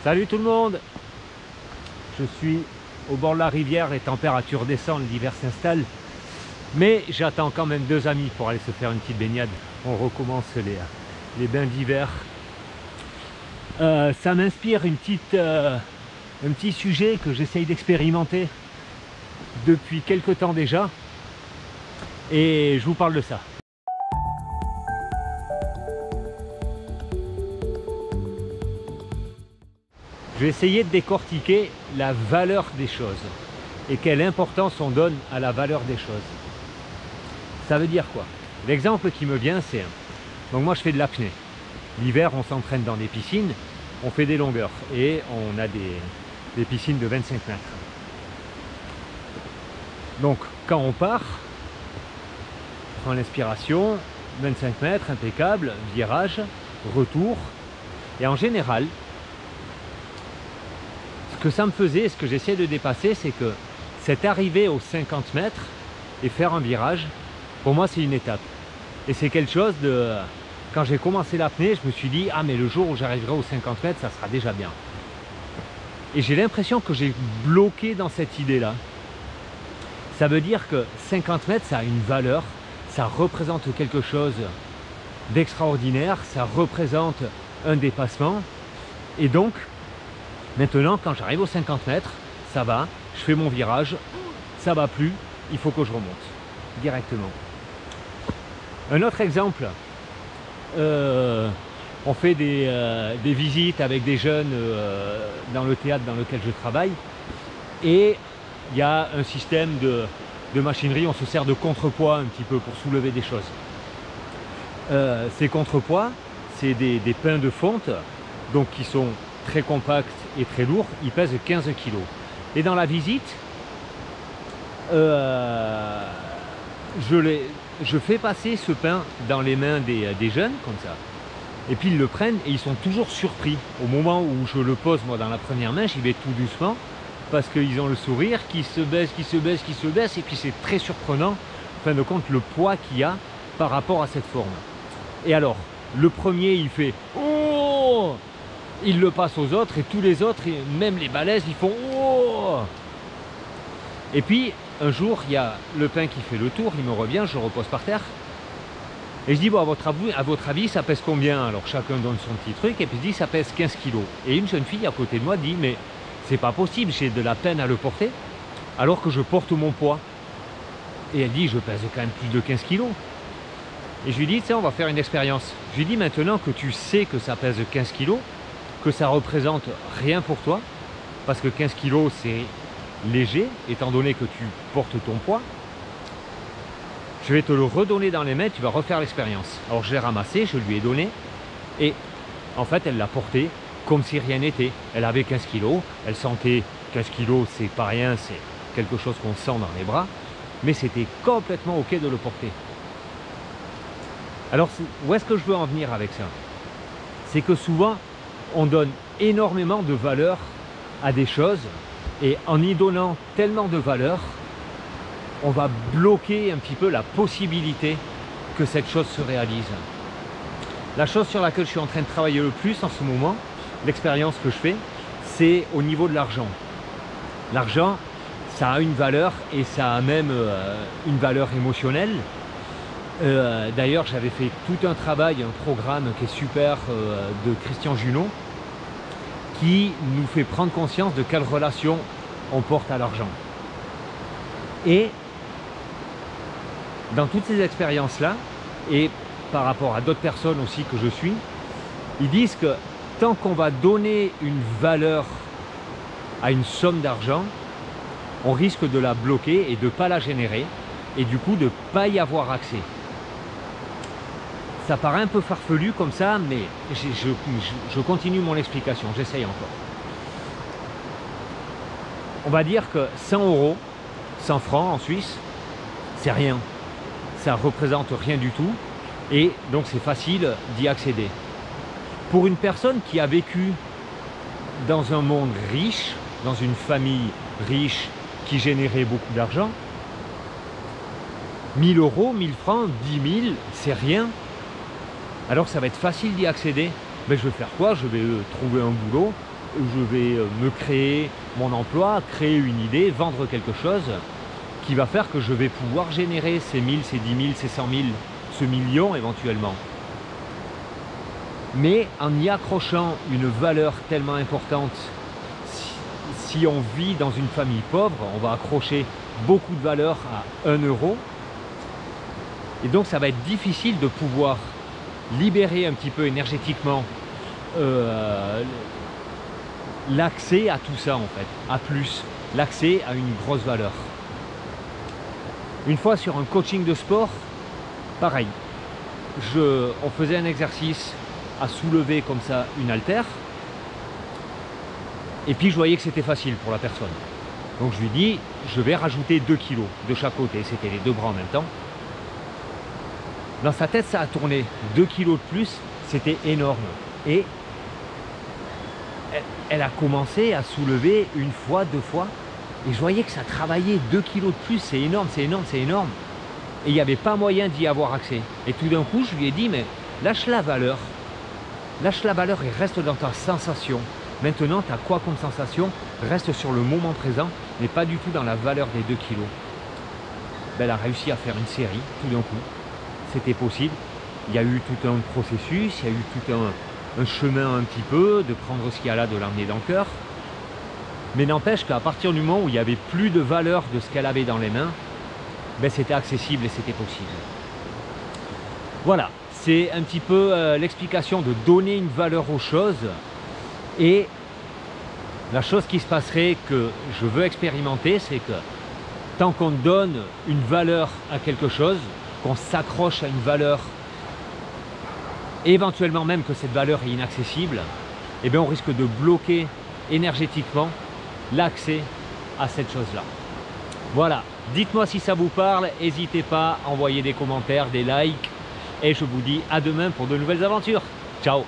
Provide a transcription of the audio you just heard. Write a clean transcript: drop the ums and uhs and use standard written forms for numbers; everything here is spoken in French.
Salut tout le monde! Je suis au bord de la rivière, les températures descendent, l'hiver s'installe. Mais j'attends quand même 2 amis pour aller se faire une petite baignade. On recommence les bains d'hiver. Ça m'inspire un petit sujet que j'essaye d'expérimenter depuis quelque temps déjà. Et je vous parle de ça. Je vais essayer de décortiquer la valeur des choses et quelle importance on donne à la valeur des choses. Ça veut dire quoi? L'exemple qui me vient, c'est... Donc moi je fais de l'apnée. L'hiver on s'entraîne dans des piscines, on fait des longueurs et on a des piscines de 25 mètres. Donc quand on part, on prend l'inspiration, 25 mètres, impeccable, virage, retour. Et en général, ce que ça me faisait, ce que j'essaie de dépasser, c'est que cette arrivée aux 50 mètres et faire un virage, pour moi c'est une étape. Et c'est quelque chose de... Quand j'ai commencé l'apnée, je me suis dit, ah mais le jour où j'arriverai aux 50 mètres, ça sera déjà bien. Et j'ai l'impression que j'ai bloqué dans cette idée-là. Ça veut dire que 50 mètres, ça a une valeur, ça représente quelque chose d'extraordinaire, ça représente un dépassement. Et donc, maintenant, quand j'arrive aux 50 mètres, ça va, je fais mon virage, ça va plus, il faut que je remonte directement. Un autre exemple, on fait des visites avec des jeunes dans le théâtre dans lequel je travaille et il y a un système de machinerie, on se sert de contrepoids un petit peu pour soulever des choses. Ces contrepoids, c'est des pains de fonte donc qui sont très compacts et très lourds, ils pèsent 15 kg. Et dans la visite, je fais passer ce pain dans les mains des jeunes, comme ça. Et puis ils le prennent et ils sont toujours surpris. Au moment où je le pose moi dans la première main, j'y vais tout doucement, parce qu'ils ont le sourire qui se baisse, qui se baisse, qui se baisse, et puis c'est très surprenant, en fin de compte, le poids qu'il y a par rapport à cette forme. Et alors, le premier, il fait « Oh !» Il le passe aux autres, et tous les autres, même les balèzes, ils font « Oh !» Et puis, un jour, il y a le pain qui fait le tour, il me revient, je repose par terre. Et je dis, bon, à votre avis, ça pèse combien? Alors chacun donne son petit truc, et puis je dis, ça pèse 15 kg. Et une jeune fille à côté de moi dit, mais c'est pas possible, j'ai de la peine à le porter, alors que je porte mon poids. Et elle dit, je pèse quand même plus de 15 kg. Et je lui dis, tiens, on va faire une expérience. Je lui dis, maintenant que tu sais que ça pèse 15 kg, que ça représente rien pour toi, parce que 15 kg c'est léger, étant donné que tu portes ton poids, je vais te le redonner dans les mains, tu vas refaire l'expérience. Alors je l'ai ramassé, je lui ai donné, et en fait elle l'a porté comme si rien n'était. Elle avait 15 kg, elle sentait 15 kg, c'est pas rien, c'est quelque chose qu'on sent dans les bras, mais c'était complètement ok de le porter. Alors où est-ce que je veux en venir avec ça? C'est que souvent on donne énormément de valeur à des choses, et en y donnant tellement de valeur, on va bloquer un petit peu la possibilité que cette chose se réalise. La chose sur laquelle je suis en train de travailler le plus en ce moment, l'expérience que je fais, c'est au niveau de l'argent. L'argent, ça a une valeur, et ça a même une valeur émotionnelle. D'ailleurs, j'avais fait tout un travail, un programme qui est super de Christian Junot, qui nous fait prendre conscience de quelle relation on porte à l'argent. Et dans toutes ces expériences-là, et par rapport à d'autres personnes aussi que je suis, ils disent que tant qu'on va donner une valeur à une somme d'argent, on risque de la bloquer et de ne pas la générer, et du coup de ne pas y avoir accès. Ça paraît un peu farfelu comme ça, mais je continue mon explication, j'essaye encore. On va dire que 100 €, 100 francs en Suisse, c'est rien. Ça représente rien du tout, et donc c'est facile d'y accéder. Pour une personne qui a vécu dans un monde riche, dans une famille riche qui générait beaucoup d'argent, 1000 €, 1000 francs, 10 000, c'est rien. Alors ça va être facile d'y accéder. Mais je vais faire quoi? Je vais trouver un boulot me créer mon emploi, créer une idée, vendre quelque chose qui va faire que je vais pouvoir générer ces 1000, ces 10 000, ces 100 000, ce million éventuellement. Mais en y accrochant une valeur tellement importante, si on vit dans une famille pauvre, on va accrocher beaucoup de valeur à 1 euro. Et donc ça va être difficile de pouvoir libérer un petit peu énergétiquement l'accès à tout ça en fait, à plus, l'accès à une grosse valeur. Une fois sur un coaching de sport, pareil, on faisait un exercice à soulever comme ça une haltère, et puis je voyais que c'était facile pour la personne. Donc je lui dis, je vais rajouter 2 kilos de chaque côté, c'était les deux bras en même temps. Dans sa tête, ça a tourné, 2 kilos de plus, c'était énorme. Et elle a commencé à soulever une fois, 2 fois, et je voyais que ça travaillait 2 kilos de plus, c'est énorme, c'est énorme, c'est énorme. Et il n'y avait pas moyen d'y avoir accès. Et tout d'un coup, je lui ai dit, mais lâche la valeur et reste dans ta sensation. Maintenant, tu as quoi comme sensation? Reste sur le moment présent, mais pas du tout dans la valeur des 2 kilos. Ben, elle a réussi à faire une série, tout d'un coup. C'était possible. Il y a eu tout un processus, il y a eu tout un chemin un petit peu, de prendre ce qu'il y a là, de l'emmener dans le cœur. Mais n'empêche qu'à partir du moment où il n'y avait plus de valeur de ce qu'elle avait dans les mains, ben c'était accessible et c'était possible. Voilà, c'est un petit peu l'explication de donner une valeur aux choses. Et la chose qui se passerait que je veux expérimenter, c'est que tant qu'on donne une valeur à quelque chose, qu'on s'accroche à une valeur, éventuellement même que cette valeur est inaccessible, eh bien on risque de bloquer énergétiquement l'accès à cette chose-là. Voilà, dites-moi si ça vous parle, n'hésitez pas à envoyer des commentaires, des likes, et je vous dis à demain pour de nouvelles aventures. Ciao!